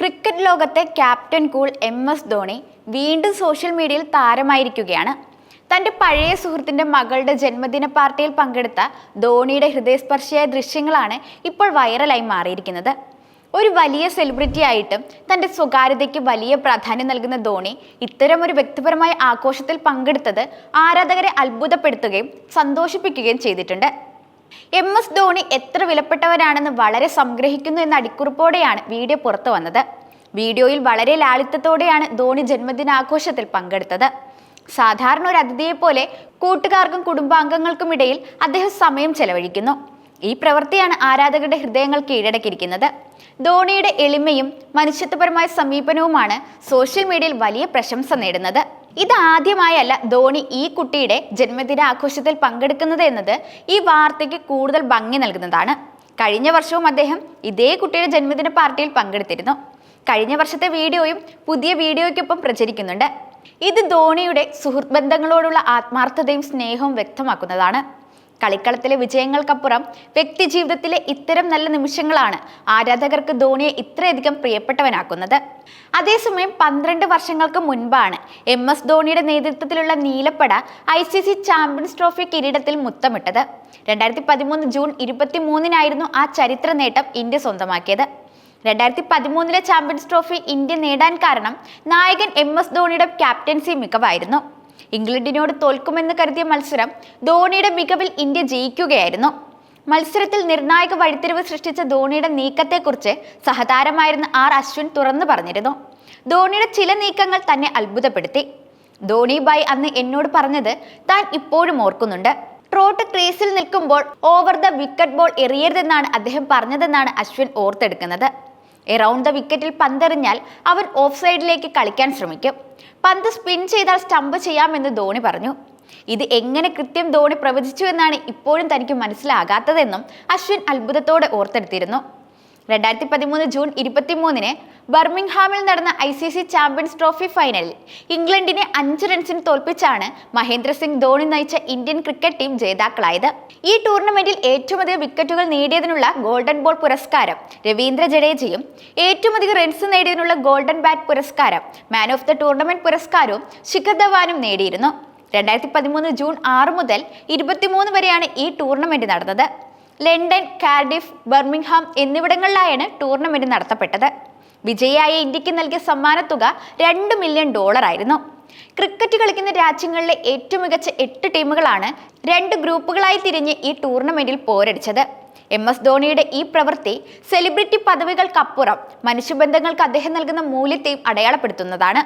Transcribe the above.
Cricket ലോകത്തെ captain cool എം.എസ്. Dhoni വീണ്ടും social മീഡിയയിൽ താരമായിരിക്കുകയാണ്. തൻ്റെ പഴയ സുഹൃത്തിൻ്റെ മകളുടെ ജന്മദിന പാർട്ടിയിൽ പങ്കെടുത്ത ധോണിയുടെ ഹൃദയസ്പർശിയായ ദൃശ്യങ്ങളാണ് ഇപ്പോൾ വൈറലായി മാറിയിരിക്കുന്നത്. ഒരു വലിയ സെലിബ്രിറ്റി ആയിട്ടും തൻ്റെ സ്വകാര്യതയ്ക്ക് വലിയ പ്രാധാന്യം നൽകുന്ന ധോണി ഇത്തരമൊരു വ്യക്തിപരമായ ആഘോഷത്തിൽ പങ്കെടുത്തത് ആരാധകരെ അത്ഭുതപ്പെടുത്തുകയും സന്തോഷിപ്പിക്കുകയും ചെയ്തിട്ടുണ്ട്. എം.എസ്. ധോണി എത്ര വിലപ്പെട്ടവരാണെന്ന് വളരെ സംഗ്രഹിക്കുന്നു എന്ന അടിക്കുറിപ്പോടെയാണ് വീഡിയോ പുറത്തു വന്നത്. വീഡിയോയിൽ വളരെ ലാളിത്യത്തോടെയാണ് ധോണി ജന്മദിനാഘോഷത്തിൽ പങ്കെടുത്തത്. സാധാരണ ഒരു അതിഥിയെ പോലെ കൂട്ടുകാർക്കും കുടുംബാംഗങ്ങൾക്കും ഇടയിൽ അദ്ദേഹം സമയം ചെലവഴിക്കുന്നു. ഈ പ്രവൃത്തിയാണ് ആരാധകരുടെ ഹൃദയങ്ങൾ കീഴടക്കിയിരിക്കുന്നത്. ധോണിയുടെ എളിമയും മനുഷ്യത്വപരമായ സമീപനവുമാണ് സോഷ്യൽ മീഡിയയിൽ വലിയ പ്രശംസ നേടുന്നത്. ഇതാദ്യമായല്ല ധോണി ഈ കുട്ടിയുടെ ജന്മദിനാഘോഷത്തിൽ പങ്കെടുക്കുന്നത് എന്നത് ഈ വാർത്തയ്ക്ക് കൂടുതൽ ഭംഗി നൽകുന്നതാണ്. കഴിഞ്ഞ വർഷവും അദ്ദേഹം ഇതേ കുട്ടിയുടെ ജന്മദിന പാർട്ടിയിൽ പങ്കെടുത്തിരുന്നു. കഴിഞ്ഞ വർഷത്തെ വീഡിയോയും പുതിയ വീഡിയോയ്ക്കൊപ്പം പ്രചരിക്കുന്നുണ്ട്. ഇത് ധോണിയുടെ സുഹൃത്ത് ബന്ധങ്ങളോടുള്ള ആത്മാർത്ഥതയും സ്നേഹവും വ്യക്തമാക്കുന്നതാണ്. കളിക്കളത്തിലെ വിജയങ്ങൾക്കപ്പുറം വ്യക്തി ജീവിതത്തിലെ ഇത്തരം നല്ല നിമിഷങ്ങളാണ് ആരാധകർക്ക് ധോണിയെ ഇത്രയധികം പ്രിയപ്പെട്ടവനാക്കുന്നത്. അതേസമയം 12 വർഷങ്ങൾക്ക് മുൻപാണ് എം.എസ്. ധോണിയുടെ നേതൃത്വത്തിലുള്ള നീലപ്പട ICC ചാമ്പ്യൻസ് ട്രോഫി കിരീടത്തിൽ മുത്തമിട്ടത്. 2013 ജൂൺ 23-നായിരുന്നു ആ ചരിത്ര നേട്ടം ഇന്ത്യ സ്വന്തമാക്കിയത്. 2013-ലെ ചാമ്പ്യൻസ് ട്രോഫി ഇന്ത്യ നേടാൻ കാരണം നായകൻ എം.എസ്. ധോണിയുടെ ക്യാപ്റ്റൻസി മികവായിരുന്നു. ഇംഗ്ലണ്ടിനോട് തോൽക്കുമെന്ന് കരുതിയ മത്സരം ധോണിയുടെ മികവിൽ ഇന്ത്യ ജയിക്കുകയായിരുന്നു. മത്സരത്തിൽ നിർണായക വഴിത്തിരിവ് സൃഷ്ടിച്ച ധോണിയുടെ നീക്കത്തെക്കുറിച്ച് സഹതാരമായിരുന്ന അശ്വിൻ തുറന്നു പറഞ്ഞിരുന്നു. ധോണിയുടെ ചില നീക്കങ്ങൾ തന്നെ അത്ഭുതപ്പെടുത്തി. ധോണി ബായ് അന്ന് എന്നോട് പറഞ്ഞത് താൻ ഇപ്പോഴും ഓർക്കുന്നുണ്ട്. ട്രോട്ട് ക്രീസിൽ നിൽക്കുമ്പോൾ ഓവർ ദ വിക്കറ്റ് ബോൾ എറിയരുതെന്നാണ് അദ്ദേഹം പറഞ്ഞതെന്നാണ് അശ്വിൻ ഓർത്തെടുക്കുന്നത്. എറൗണ്ട് ദ വിക്കറ്റിൽ പന്തെറിഞ്ഞാൽ അവൻ ഓഫ് സൈഡിലേക്ക് കളിക്കാൻ ശ്രമിക്കും. പന്ത് സ്പിൻ ചെയ്താൽ സ്റ്റംപ് ചെയ്യാമെന്ന് ധോണി പറഞ്ഞു. ഇത് എങ്ങനെ കൃത്യം ധോണി പ്രവചിച്ചു എന്നാണ് ഇപ്പോഴും തനിക്ക് മനസ്സിലാകാത്തതെന്നും അശ്വിൻ അത്ഭുതത്തോടെ ഓർത്തെടുത്തിരുന്നു. 2013 ജൂൺ 23-ന് ബർമിംഗ്ഹാമിൽ നടന്ന ICC ചാമ്പ്യൻസ് ട്രോഫി ഫൈനലിൽ ഇംഗ്ലണ്ടിനെ 5 റൺസിന് തോൽപ്പിച്ചാണ് മഹേന്ദ്ര സിംഗ് ധോണി നയിച്ച ഇന്ത്യൻ ക്രിക്കറ്റ് ടീം ജേതാക്കളായത്. ഈ ടൂർണമെന്റിൽ ഏറ്റവും അധികം വിക്കറ്റുകൾ നേടിയതിനുള്ള ഗോൾഡൻ ബോൾ പുരസ്കാരം രവീന്ദ്ര ജഡേജയും ഏറ്റവും അധികം റൺസ് നേടിയതിനുള്ള ഗോൾഡൻ ബാറ്റ് പുരസ്കാരം മാൻ ഓഫ് ദ ടൂർണമെന്റ് പുരസ്കാരവും ശിഖർ ധവാനും നേടിയിരുന്നു. 2013 ജൂൺ 6 മുതൽ 23 വരെയാണ് ഈ ടൂർണമെന്റ് നടന്നത്. ലണ്ടൻ, കാർഡിഫ്, ബർമിംഗ്ഹാം എന്നിവിടങ്ങളിലായാണ് ടൂർണമെന്റ് നടത്തപ്പെട്ടത്. വിജയിയായ ഇന്ത്യക്ക് നൽകിയ സമ്മാനത്തുക $2 മില്യൺ ആയിരുന്നു. ക്രിക്കറ്റ് കളിക്കുന്ന രാജ്യങ്ങളിലെ ഏറ്റവും മികച്ച 8 ടീമുകളാണ് 2 ഗ്രൂപ്പുകളായി തിരിഞ്ഞ് ഈ ടൂർണമെന്റിൽ പോരടിച്ചത്. എം.എസ്. ധോണിയുടെ ഈ പ്രവൃത്തി സെലിബ്രിറ്റി പദവികൾക്കപ്പുറം മനുഷ്യബന്ധങ്ങൾക്ക് അദ്ദേഹം നൽകുന്ന മൂല്യത്തെയും അടയാളപ്പെടുത്തുന്നതാണ്.